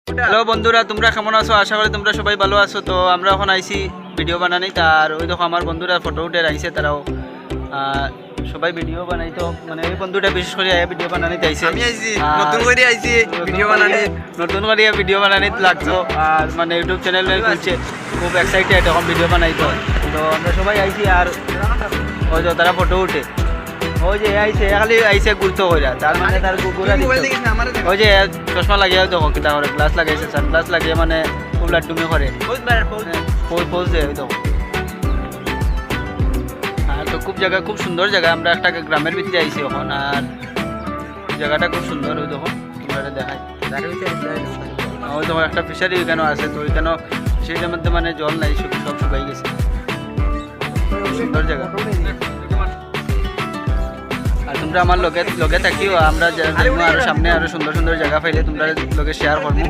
Hello বন্ধুরা, তোমরা কেমন আছো? আশা করি তোমরা সবাই ভালো আছো। তো আমরা এখন আইছি ভিডিও বানানি, তার ওই দেখো আমার বন্ধুরা ফটো উঠে আইছে, তারাও সবাই ভিডিও বানাইতো। মানে এই বন্ধুটা বিশেষ করে ভিডিও বানানিতে আইছে। আমি আইছি নতুন করে আইছি ভিডিও বানানি, নতুন করে ভিডিও বানানিতে লাগতো। আর মানে ইউটিউব চ্যানেল খুলছে, খুব এক্সাইটেড এখন ভিডিও বানাইতো। তো আমরা সবাই আইছি, আর ওই তো তারা ফটো উঠে, ওই যে আইছে খালি আইছে ঘুরতো কইরা, তার মানে তার গুগুরা ওই যে চশমা লাগিয়ে দেখো কিতা করে, গ্লাস লাগাইছে, সানগ্লাস লাগিয়ে মানে খুব লাড্ডুমি করে, পোজ দেয় ওই দেখো। আর তো খুব জায়গা, খুব সুন্দর জায়গা। আমরা একটা গ্রামের ভিতরে আইছি এখন, আর জায়গাটা খুব সুন্দর। ওই দেখো তোমরা দেখাই, ওই দেখো একটা ফিশারি ওইখানে আছে। তো ওইখানে ফিশারির মধ্যে মানে জল নাই, সব শুকাই গেছে। সুন্দর জায়গা। আর তোমরা আমার লগে থাকিও, আমরা আরো সামনে আরো সুন্দর সুন্দর জায়গা পাইলে তোমরা লগে শেয়ার করবো।